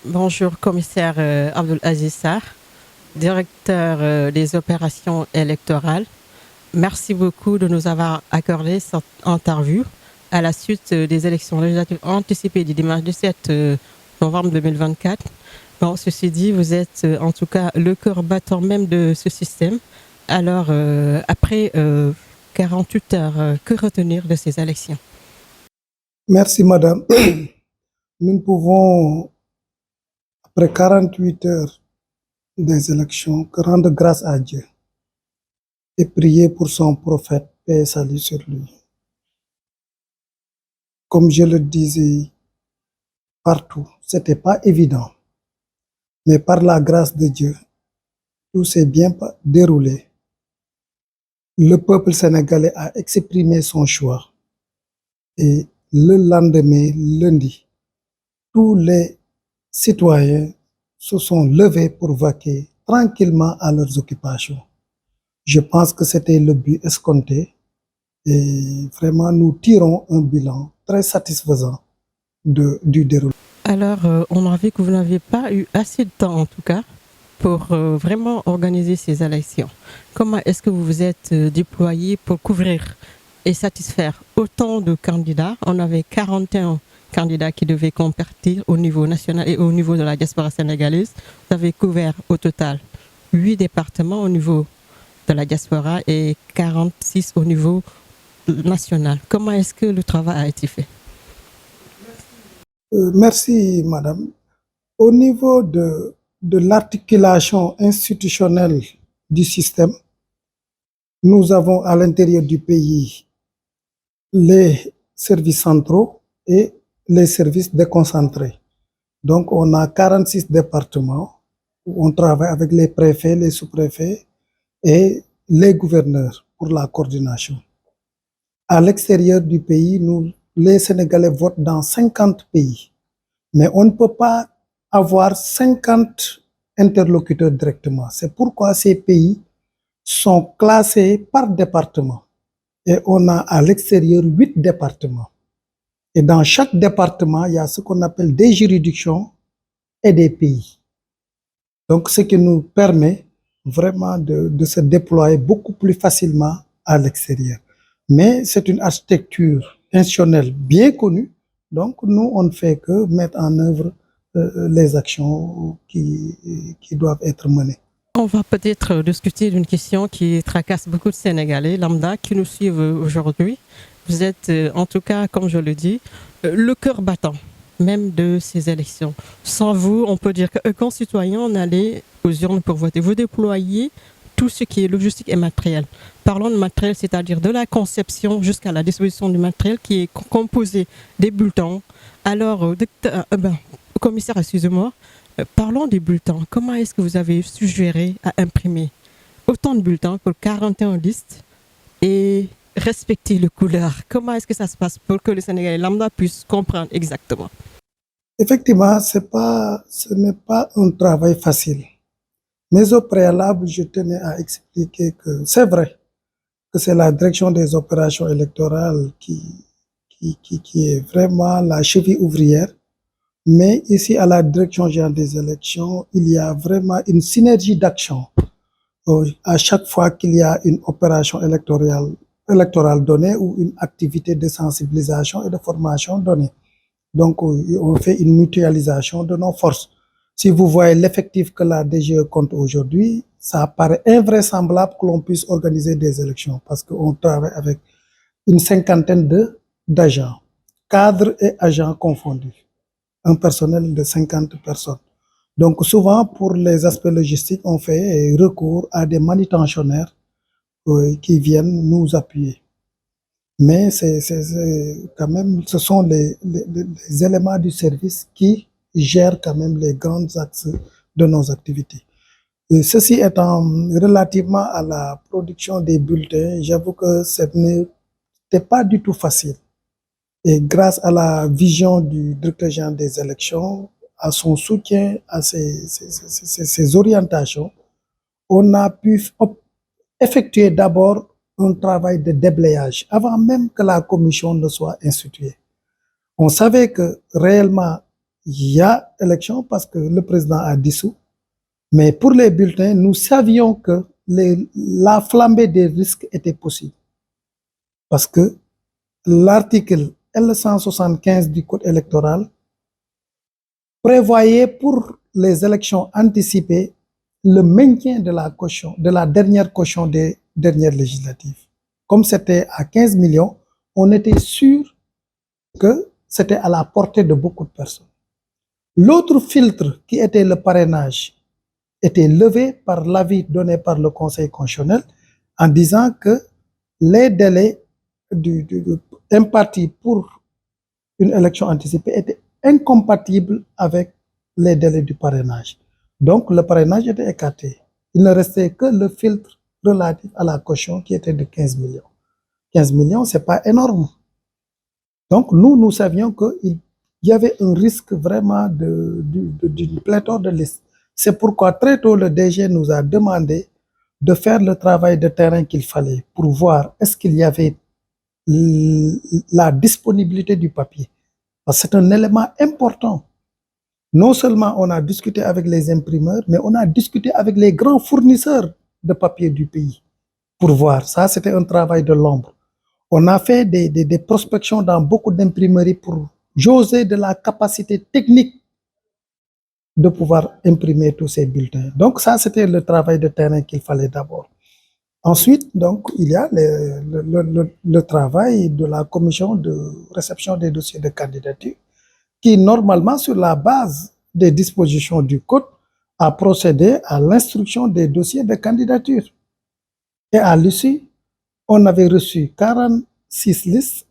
Bonjour, commissaire Abdul Aziz Sarr, directeur des opérations électorales. Merci beaucoup de nous avoir accordé cette interview à la suite des élections législatives anticipées du dimanche 17 novembre 2024. Bon, ceci dit, vous êtes en tout cas le cœur battant même de ce système. Alors, après 48 heures, que retenir de ces élections? Merci, madame. Nous ne pouvons, après 48 heures des élections, que rendre grâce à Dieu et prier pour son prophète, paix et salut sur lui. Comme je le disais partout, ce n'était pas évident, mais par la grâce de Dieu, tout s'est bien déroulé. Le peuple sénégalais a exprimé son choix et le lendemain, lundi, tous les citoyens se sont levés pour vaquer tranquillement à leurs occupations. Je pense que c'était le but escompté et vraiment nous tirons un bilan très satisfaisant du déroulement. Alors, on a vu que vous n'aviez pas eu assez de temps, en tout cas, pour vraiment organiser ces élections. Comment est-ce que vous vous êtes déployé pour couvrir et satisfaire autant de candidats? On avait 41 candidats qui devaient compartir au niveau national et au niveau de la diaspora sénégalaise. Vous avez couvert au total 8 départements au niveau de la diaspora et 46 au niveau national. Comment est-ce que le travail a été fait? Merci, madame. Au niveau de l'articulation institutionnelle du système, nous avons à l'intérieur du pays les services centraux et les services déconcentrés. Donc, on a 46 départements où on travaille avec les préfets, les sous-préfets et les gouverneurs pour la coordination. À l'extérieur du pays, les Sénégalais votent dans 50 pays, mais on ne peut pas avoir 50 interlocuteurs directement. C'est pourquoi ces pays sont classés par département. Et on a à l'extérieur 8 départements. Et dans chaque département, il y a ce qu'on appelle des juridictions et des pays. Donc, ce qui nous permet vraiment de se déployer beaucoup plus facilement à l'extérieur. Mais c'est une architecture institutionnelle bien connue. Donc, nous, on ne fait que mettre en œuvre les actions qui doivent être menées. On va peut-être discuter d'une question qui tracasse beaucoup de Sénégalais lambda qui nous suivent aujourd'hui. Vous êtes, en tout cas, comme je le dis, le cœur battant même de ces élections. Sans vous, on peut dire qu'un concitoyen, on allait aux urnes pour voter. Vous déployez tout ce qui est logistique et matériel. Parlons de matériel, c'est-à-dire de la conception jusqu'à la distribution du matériel qui est composé des bulletins. Alors, commissaire, excusez-moi, parlons des bulletins. Comment est-ce que vous avez suggéré à imprimer autant de bulletins pour 41 listes et respecter les couleurs? Comment est-ce que ça se passe pour que les Sénégalais lambda puissent comprendre exactement? Effectivement, ce n'est pas un travail facile. Mais au préalable, je tenais à expliquer que c'est vrai que c'est la direction des opérations électorales qui est vraiment la cheville ouvrière. Mais ici, à la direction générale des élections, il y a vraiment une synergie d'action. À chaque fois qu'il y a une opération électorale donnée ou une activité de sensibilisation et de formation donnée. Donc, on fait une mutualisation de nos forces. Si vous voyez l'effectif que la DGE compte aujourd'hui, ça paraît invraisemblable que l'on puisse organiser des élections parce qu'on travaille avec une cinquantaine d'agents, cadres et agents confondus, un personnel de 50 personnes. Donc souvent, pour les aspects logistiques, on fait recours à des manutentionnaires qui viennent nous appuyer. Mais quand même, ce sont les éléments du service qui gèrent quand même les grands axes de nos activités. Ceci étant, relativement à la production des bulletins, j'avoue que ce n'était pas du tout facile. Et grâce à la vision du directeur général des élections, à son soutien, à ses orientations, on a pu effectuer d'abord un travail de déblayage avant même que la commission ne soit instituée. On savait que réellement, il y a élection parce que le président a dissous. Mais pour les bulletins, nous savions que la flambée des risques était possible. Parce que l'article L175 du Code électoral prévoyait pour les élections anticipées le maintien de la caution, de la dernière caution des dernières législatives. Comme c'était à 15 millions, on était sûr que c'était à la portée de beaucoup de personnes. L'autre filtre qui était le parrainage était levé par l'avis donné par le Conseil constitutionnel en disant que les délais impartis pour une élection anticipée étaient incompatibles avec les délais du parrainage. Donc, le parrainage était écarté. Il ne restait que le filtre relatif à la caution qui était de 15 millions. 15 millions, ce n'est pas énorme. Donc, nous savions qu'il y avait un risque vraiment d'une pléthore de listes. C'est pourquoi très tôt, le DG nous a demandé de faire le travail de terrain qu'il fallait pour voir est-ce qu'il y avait la disponibilité du papier. Parce que c'est un élément important. Non seulement on a discuté avec les imprimeurs, mais on a discuté avec les grands fournisseurs de papier du pays pour voir. Ça, c'était un travail de l'ombre. On a fait des prospections dans beaucoup d'imprimeries pour jauger de la capacité technique de pouvoir imprimer tous ces bulletins. Donc ça, c'était le travail de terrain qu'il fallait d'abord. Ensuite, donc, il y a le travail de la commission de réception des dossiers de candidature qui, normalement, sur la base des dispositions du Code, a procédé à l'instruction des dossiers de candidature. Et à l'issue, on avait reçu 46 listes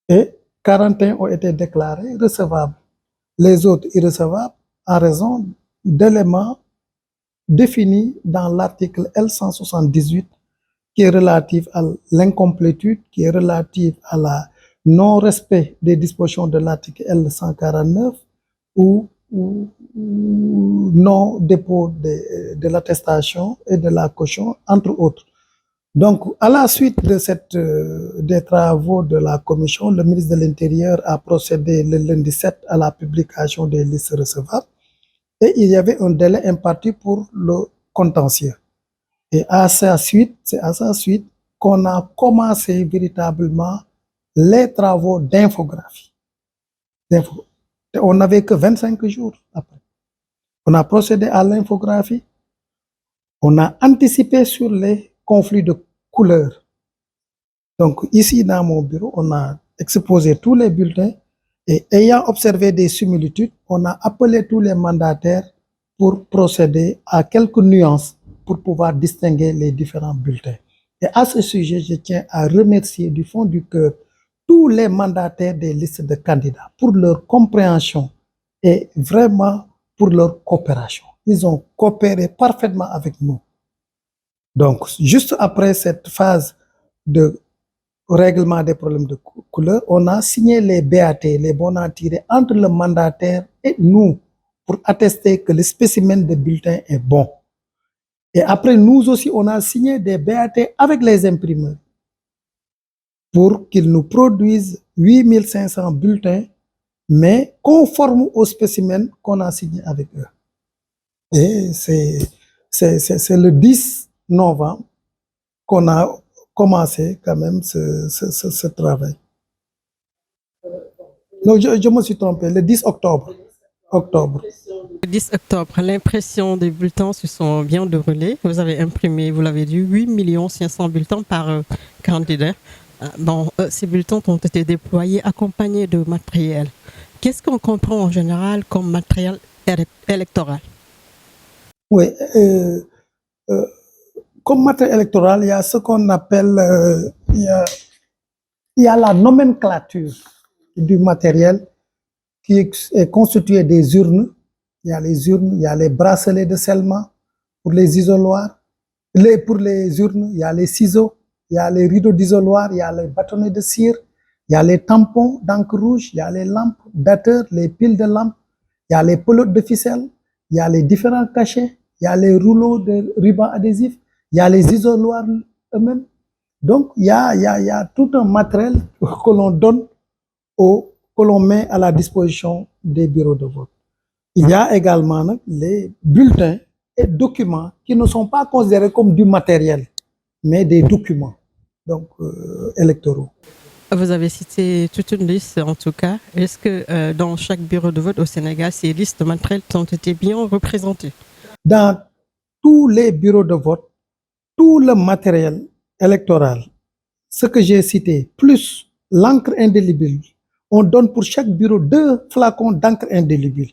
et 41 ont été déclarées recevables. Les autres irrecevables en raison d'éléments définis dans l'article L178 qui est relatif à l'incomplétude, qui est relatif à la non-respect des dispositions de l'article L149 ou non-dépôt de l'attestation et de la caution, entre autres. Donc, à la suite de des travaux de la commission, le ministre de l'Intérieur a procédé le lundi 7 à la publication des listes recevables et il y avait un délai imparti pour le contentieux. Et c'est à sa suite qu'on a commencé véritablement les travaux d'infographie. On n'avait que 25 jours après. On a procédé à l'infographie. On a anticipé sur les conflits de couleurs. Donc ici, dans mon bureau, on a exposé tous les bulletins et ayant observé des similitudes, on a appelé tous les mandataires pour procéder à quelques nuances pour pouvoir distinguer les différents bulletins. Et à ce sujet, je tiens à remercier du fond du cœur tous les mandataires des listes de candidats pour leur compréhension et vraiment pour leur coopération. Ils ont coopéré parfaitement avec nous. Donc, juste après cette phase de règlement des problèmes de couleur, on a signé les BAT, les bons à tirer, entre le mandataire et nous pour attester que le spécimen de bulletin est bon. Et après, nous aussi, on a signé des BAT avec les imprimeurs pour qu'ils nous produisent 8500 bulletins, mais conformes au spécimen qu'on a signé avec eux. Et c'est le 10 novembre qu'on a commencé quand même ce travail. Non, je me suis trompé, le 10 octobre. Le 10 octobre, l'impression des bulletins se sont bien déroulées. Vous avez imprimé, vous l'avez dit, 8 500 bulletins par candidat. Bon, ces bulletins ont été déployés accompagnés de matériel. Qu'est-ce qu'on comprend en général comme matériel électoral? Oui, comme matériel électoral, il y a ce qu'on appelle, il y a la nomenclature du matériel qui est constitué des urnes. Il y a les urnes, il y a les bracelets de scellement pour les isoloirs. Pour les urnes, il y a les ciseaux, il y a les rideaux d'isoloir, il y a les bâtonnets de cire, il y a les tampons d'encre rouge, il y a les lampes dateurs, les piles de lampes, il y a les pelotes de ficelle, il y a les différents cachets, il y a les rouleaux de ruban adhésif, il y a les isoloirs eux-mêmes. Donc, il y a tout un matériel que l'on donne aux que l'on met à la disposition des bureaux de vote. Il y a également les bulletins et documents qui ne sont pas considérés comme du matériel, mais des documents donc, électoraux. Vous avez cité toute une liste, en tout cas. Est-ce que dans chaque bureau de vote au Sénégal, ces listes matérielles ont été bien représentées? Dans tous les bureaux de vote, tout le matériel électoral, ce que j'ai cité, plus l'encre indélébile, on donne pour chaque bureau 2 flacons d'encre indélébile.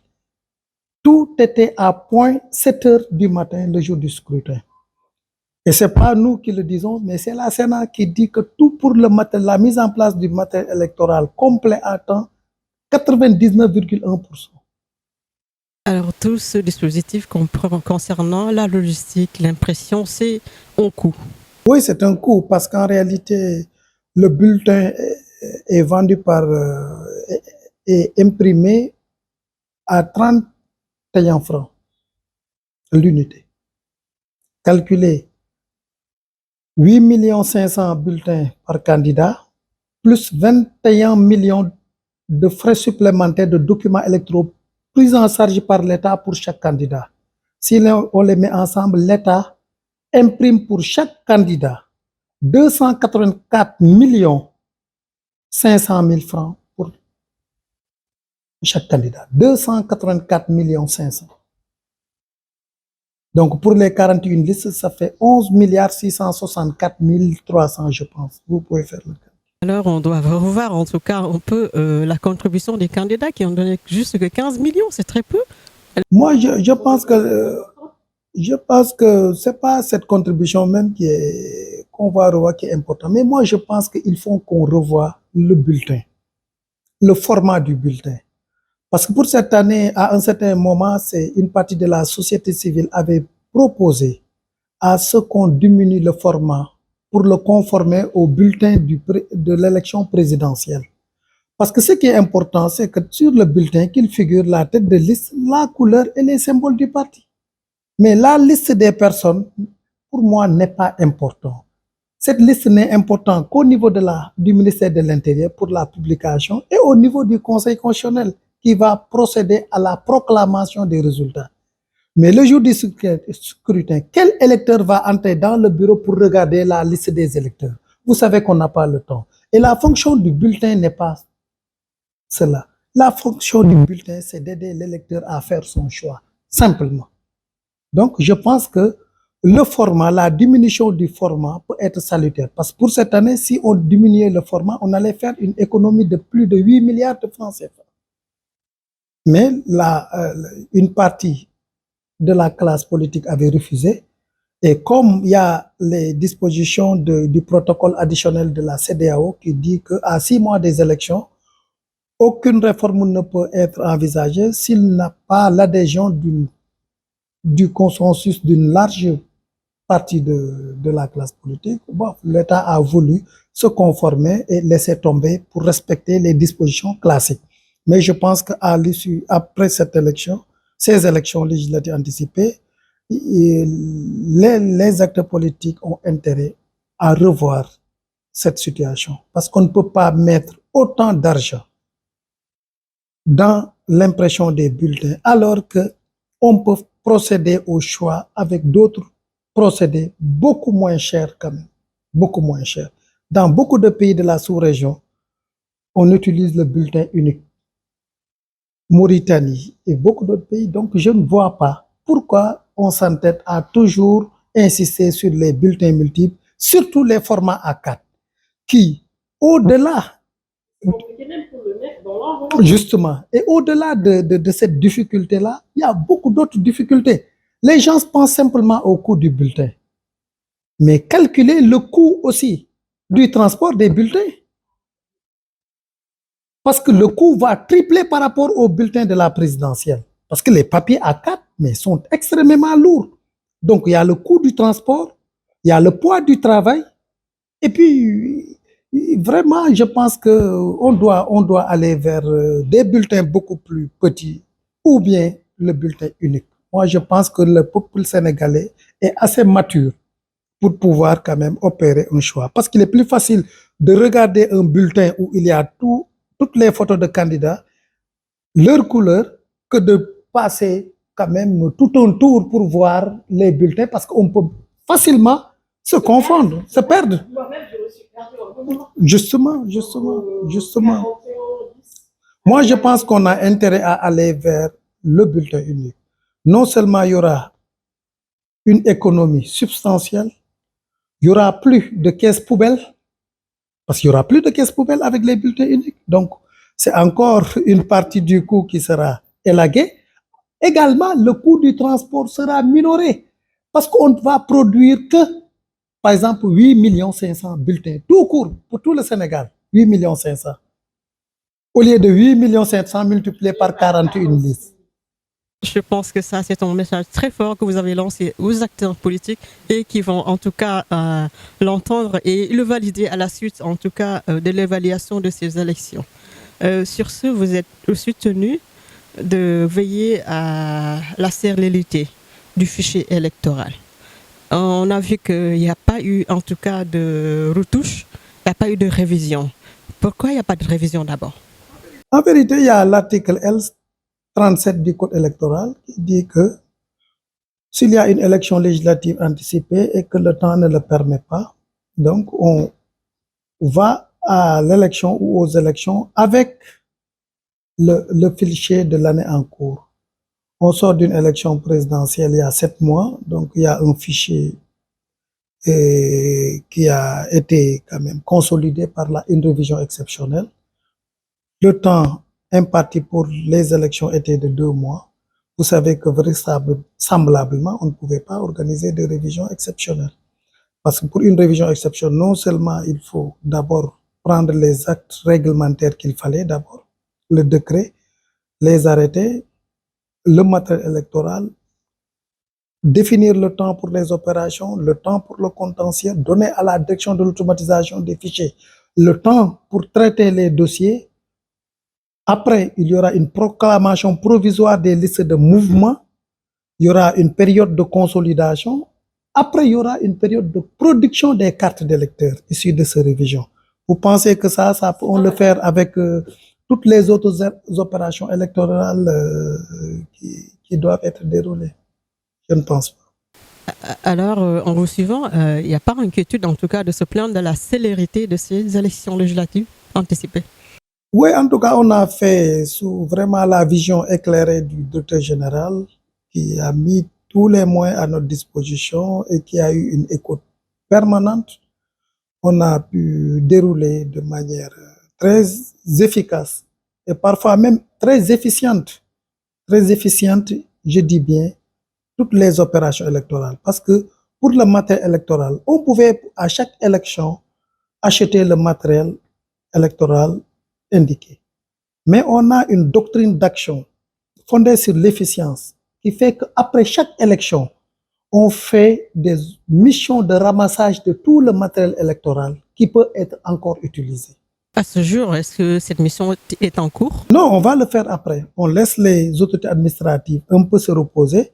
Tout était à point 7 heures du matin le jour du scrutin. Et ce n'est pas nous qui le disons, mais c'est la Sénat qui dit que tout pour la mise en place du matériel électoral complet à temps, 99,1%. Alors, tout ce dispositif concernant la logistique, l'impression, c'est un coût. Oui, c'est un coût parce qu'en réalité, le bulletin est vendu et imprimé à 31 francs l'unité. Calculé 8 500 000 bulletins par candidat, plus 21 millions de frais supplémentaires de documents électoraux pris en charge par l'État pour chaque candidat. Si on les met ensemble, l'État imprime pour chaque candidat 284 500 000 francs pour chaque candidat. 284 500 000. Donc, pour les 41 listes, ça fait 11 664 300, je pense. Vous pouvez faire le cas. Alors, on doit revoir en tout cas un peu la contribution des candidats qui ont donné juste que 15 millions, c'est très peu. Moi, je pense que c'est pas cette contribution même qu'on va revoir qui est importante. Mais moi, je pense qu'il faut qu'on revoie le bulletin, le format du bulletin. Parce que pour cette année, à un certain moment, c'est une partie de la société civile avait proposé à ce qu'on diminue le format pour le conformer au bulletin de l'élection présidentielle. Parce que ce qui est important, c'est que sur le bulletin, qu'il figure la tête de liste, la couleur et les symboles du parti. Mais la liste des personnes, pour moi, n'est pas importante. Cette liste n'est importante qu'au niveau du ministère de l'Intérieur pour la publication et au niveau du Conseil constitutionnel qui va procéder à la proclamation des résultats. Mais le jour du scrutin, quel électeur va entrer dans le bureau pour regarder la liste des électeurs? Vous savez qu'on n'a pas le temps. Et la fonction du bulletin n'est pas cela. La fonction du bulletin, c'est d'aider l'électeur à faire son choix, simplement. Donc, je pense que le format, la diminution du format peut être salutaire. Parce que pour cette année, si on diminuait le format, on allait faire une économie de plus de 8 milliards de francs CFA. Mais une partie de la classe politique avait refusé. Et comme il y a les dispositions du protocole additionnel de la CEDEAO qui dit qu'à 6 mois des élections, aucune réforme ne peut être envisagée s'il n'a pas l'adhésion du consensus d'une large partie de la classe politique. Bon, l'État a voulu se conformer et laisser tomber pour respecter les dispositions classiques. Mais je pense qu'à l'issue, après cette élection, ces élections législatives anticipées, les acteurs politiques ont intérêt à revoir cette situation. Parce qu'on ne peut pas mettre autant d'argent dans l'impression des bulletins, alors qu'on peut procéder au choix avec d'autres procédés beaucoup moins chers quand même, beaucoup moins chers. Dans beaucoup de pays de la sous-région, on utilise le bulletin unique. Mauritanie et beaucoup d'autres pays. Donc, je ne vois pas pourquoi on s'entête à toujours insister sur les bulletins multiples, surtout les formats A4, qui, au-delà, justement, et au-delà de cette difficulté-là, il y a beaucoup d'autres difficultés. Les gens pensent simplement au coût du bulletin, mais calculer le coût aussi du transport des bulletins. Parce que le coût va tripler par rapport au bulletin de la présidentielle. Parce que les papiers A4 mais sont extrêmement lourds. Donc, il y a le coût du transport, il y a le poids du travail. Et puis, vraiment, je pense qu'on doit aller vers des bulletins beaucoup plus petits ou bien le bulletin unique. Moi, je pense que le peuple sénégalais est assez mature pour pouvoir quand même opérer un choix. Parce qu'il est plus facile de regarder un bulletin où il y a tout toutes les photos de candidats, leur couleur, que de passer quand même tout un tour pour voir les bulletins parce qu'on peut facilement se confondre, se perdre. Justement. Moi, je pense qu'on a intérêt à aller vers le bulletin unique. Non seulement il y aura une économie substantielle, il y aura plus de caisses poubelles, parce qu'il y aura plus de caisses poubelles avec les bulletins uniques. Donc, c'est encore une partie du coût qui sera élaguée. Également, le coût du transport sera minoré parce qu'on ne va produire que, par exemple, 8 500 000 bulletins, tout court, pour tout le Sénégal, 8 500 000. Au lieu de 8 500 000 multiplié par 41 listes. Je pense que ça, c'est un message très fort que vous avez lancé aux acteurs politiques et qui vont en tout cas l'entendre et le valider à la suite, en tout cas, de l'évaluation de ces élections. Sur ce, vous êtes aussi tenu de veiller à la sérialité du fichier électoral. On a vu qu'il n'y a pas eu, en tout cas, de retouche, il n'y a pas eu de révision. Pourquoi il n'y a pas de révision d'abord? En vérité, il y a l'article L37 du Code électoral qui dit que s'il y a une élection législative anticipée et que le temps ne le permet pas, donc on va à l'élection ou aux élections avec le fichier de l'année en cours. On sort d'une élection présidentielle il y a 7 mois, donc il y a un fichier qui a été quand même consolidé par une révision exceptionnelle. Le temps imparti pour les élections était de 2 mois. Vous savez que vraisemblablement, on ne pouvait pas organiser de révision exceptionnelle. Parce que pour une révision exceptionnelle, non seulement il faut d'abord prendre les actes réglementaires qu'il fallait d'abord, le décret, les arrêtés, le matériel électoral, définir le temps pour les opérations, le temps pour le contentieux, donner à la direction de l'automatisation des fichiers le temps pour traiter les dossiers. Après, il y aura une proclamation provisoire des listes de mouvement, il y aura une période de consolidation. Après, il y aura une période de production des cartes d'électeurs issues de ces révisions. Vous pensez que ça on le faire avec toutes les autres opérations électorales qui doivent être déroulées? Je ne pense pas. Alors, en vous suivant, il n'y a pas d'inquiétude, en tout cas, de se plaindre de la célérité de ces élections législatives anticipées? Oui, en tout cas, on a fait sous vraiment la vision éclairée du directeur général qui a mis tous les moyens à notre disposition et qui a eu une écoute permanente. On a pu dérouler de manière très efficace et parfois même très efficiente, je dis bien, toutes les opérations électorales. Parce que pour le matériel électoral, on pouvait à chaque élection acheter le matériel électoral indiqué. Mais on a une doctrine d'action fondée sur l'efficience qui fait qu'après chaque élection, on fait des missions de ramassage de tout le matériel électoral qui peut être encore utilisé. À ce jour, est-ce que cette mission est en cours? Non, on va le faire après. On laisse les autorités administratives un peu se reposer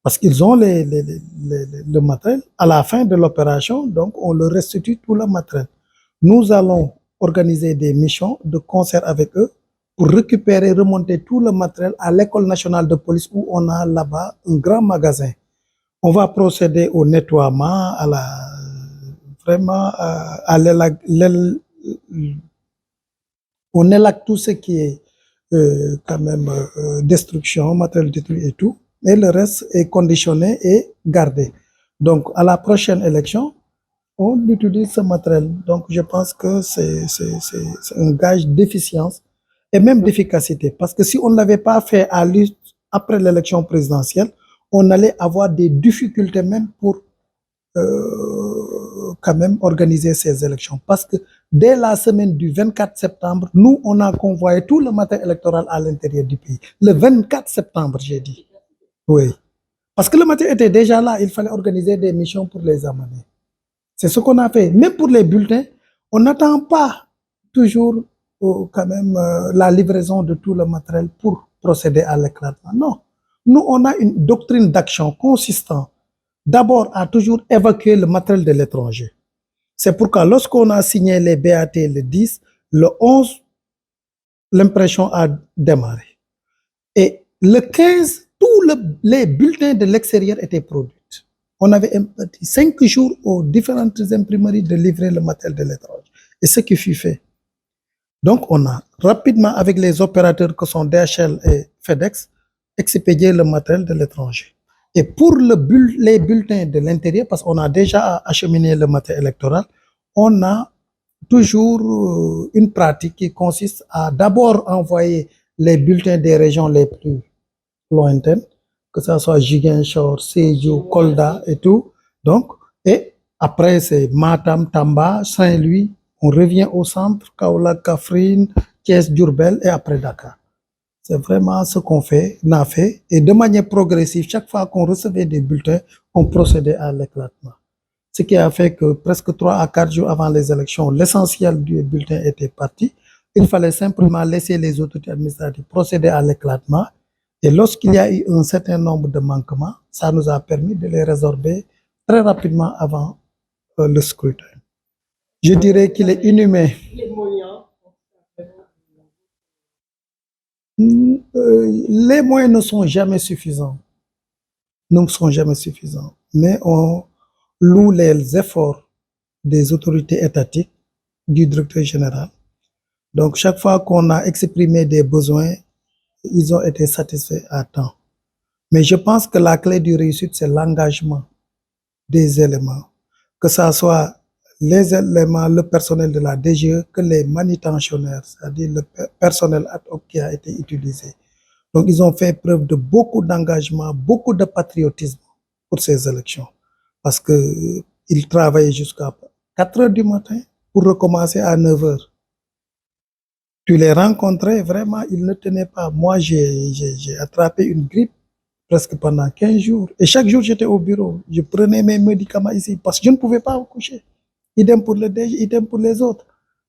parce qu'ils ont le matériel. À la fin de l'opération, donc on leur restitue tout le matériel. Nous allons organiser des missions de concert avec eux pour récupérer, remonter tout le matériel à l'École nationale de police où on a là-bas un grand magasin. On va procéder au nettoiement, on élague tout ce qui est quand même destruction, matériel détruit et tout, et le reste est conditionné et gardé. Donc à la prochaine élection, on utilise ce matériel. Donc je pense que c'est un gage d'efficience et même d'efficacité. Parce que si on ne l'avait pas fait après l'élection présidentielle, on allait avoir des difficultés même pour quand même organiser ces élections. Parce que dès la semaine du 24 septembre, nous, on a convoyé tout le matériel électoral à l'intérieur du pays. Le 24 septembre, j'ai dit. Oui. Parce que le matériel était déjà là, il fallait organiser des missions pour les amener. C'est ce qu'on a fait. Même pour les bulletins, on n'attend pas toujours quand même la livraison de tout le matériel pour procéder à l'éclatement. Non. Nous, on a une doctrine d'action consistante. D'abord, à toujours évacuer le matériel de l'étranger. C'est pourquoi lorsqu'on a signé les BAT le 10, le 11, l'impression a démarré. Et le 15, les bulletins de l'extérieur étaient produits. On avait imparti 5 jours aux différentes imprimeries de livrer le matériel de l'étranger. Et ce qui fut fait. Donc, on a rapidement, avec les opérateurs que sont DHL et FedEx, expédié le matériel de l'étranger. Et pour les bulletins de l'intérieur, parce qu'on a déjà acheminé le matériel électoral, on a toujours une pratique qui consiste à d'abord envoyer les bulletins des régions les plus lointaines, que ce soit Ziguinchor, Sédhiou, Kolda et tout. Donc, et après, c'est Matam, Tamba, Saint-Louis. On revient au centre, Kaolack, Kaffrine, Thiès, Diourbel et après Dakar. C'est vraiment ce qu'on a fait. Et de manière progressive, chaque fois qu'on recevait des bulletins, on procédait à l'éclatement. Ce qui a fait que presque 3 à 4 jours avant les élections, l'essentiel du bulletin était parti. Il fallait simplement laisser les autorités administratives procéder à l'éclatement. Et lorsqu'il y a eu un certain nombre de manquements, ça nous a permis de les résorber très rapidement avant le scrutin. Je dirais qu'il est inhumain. Les moyens ne sont jamais suffisants. Ne sont jamais suffisants. Mais on loue les efforts des autorités étatiques, du directeur général. Donc, chaque fois qu'on a exprimé des besoins, ils ont été satisfaits à temps. Mais je pense que la clé du réussite, c'est l'engagement des éléments. Que ce soit les éléments, le personnel de la DGE, que les manutentionnaires, c'est-à-dire le personnel ad hoc qui a été utilisé. Donc, ils ont fait preuve de beaucoup d'engagement, beaucoup de patriotisme pour ces élections. Parce qu'ils travaillaient jusqu'à 4 heures du matin pour recommencer à 9 heures. Tu les rencontrais, vraiment, ils ne tenaient pas. Moi, j'ai attrapé une grippe presque pendant 15 jours. Et chaque jour, j'étais au bureau. Je prenais mes médicaments ici parce que je ne pouvais pas me coucher. Idem pour le DG, idem pour les autres.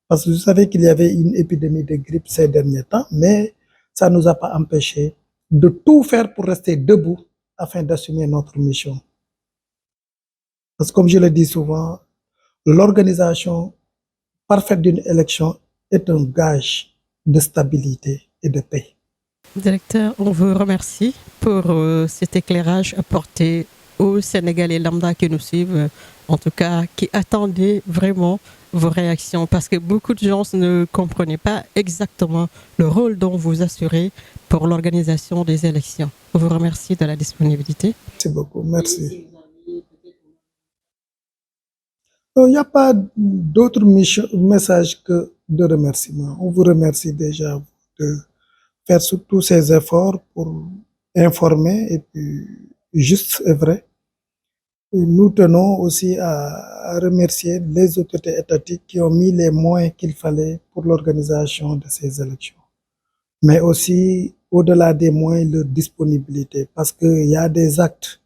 Parce que je savais qu'il y avait une épidémie de grippe ces derniers temps, mais ça ne nous a pas empêché de tout faire pour rester debout afin d'assumer notre mission. Parce que comme je le dis souvent, l'organisation parfaite d'une élection est un gage de stabilité et de paix. Directeur, on vous remercie pour cet éclairage apporté aux Sénégalais lambda qui nous suivent, en tout cas qui attendaient vraiment vos réactions, parce que beaucoup de gens ne comprenaient pas exactement le rôle dont vous assurez pour l'organisation des élections. On vous remercie de la disponibilité. Merci beaucoup, merci. Il n'y a pas d'autre message que de remerciement. On vous remercie déjà de faire tous ces efforts pour informer et puis juste et vrai. Et nous tenons aussi à remercier les autorités étatiques qui ont mis les moyens qu'il fallait pour l'organisation de ces élections. Mais aussi, au-delà des moyens, leur disponibilité, parce qu'il y a des actes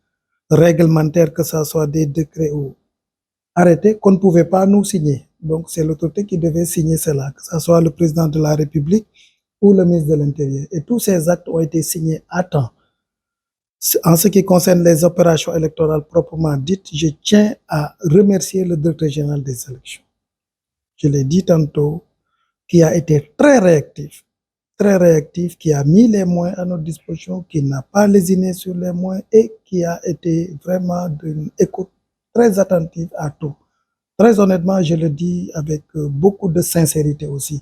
réglementaires, que ce soit des décrets ou arrêtés, qu'on ne pouvait pas nous signer. Donc, c'est l'autorité qui devait signer cela, que ce soit le président de la République ou le ministre de l'Intérieur. Et tous ces actes ont été signés à temps. En ce qui concerne les opérations électorales proprement dites, je tiens à remercier le directeur général des élections. Je l'ai dit tantôt, qui a été très réactif, qui a mis les moyens à notre disposition, qui n'a pas lésiné sur les moyens et qui a été vraiment d'une écoute très attentive à tout. Très honnêtement, je le dis avec beaucoup de sincérité aussi.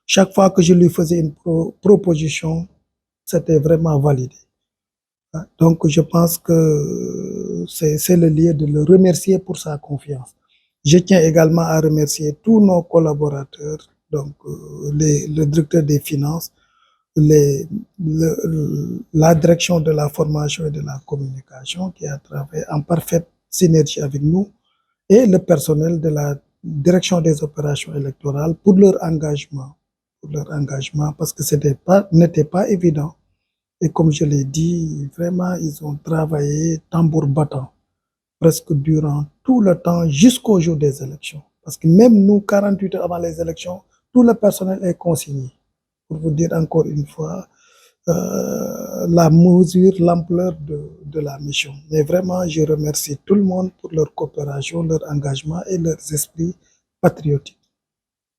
Chaque fois que je lui faisais une proposition, c'était vraiment validé. Donc, je pense que c'est le lieu de le remercier pour sa confiance. Je tiens également à remercier tous nos collaborateurs, donc le directeur des finances, la direction de la formation et de la communication qui a travaillé en parfaite synergie avec nous et le personnel de la direction des opérations électorales pour leur engagement, parce que n'était pas évident. Et comme je l'ai dit, vraiment, ils ont travaillé tambour battant, presque durant tout le temps, jusqu'au jour des élections. Parce que même nous, 48 heures avant les élections, tout le personnel est consigné. Pour vous dire encore une fois, la mesure, l'ampleur de la mission. Mais vraiment, je remercie tout le monde pour leur coopération, leur engagement et leurs esprits patriotiques.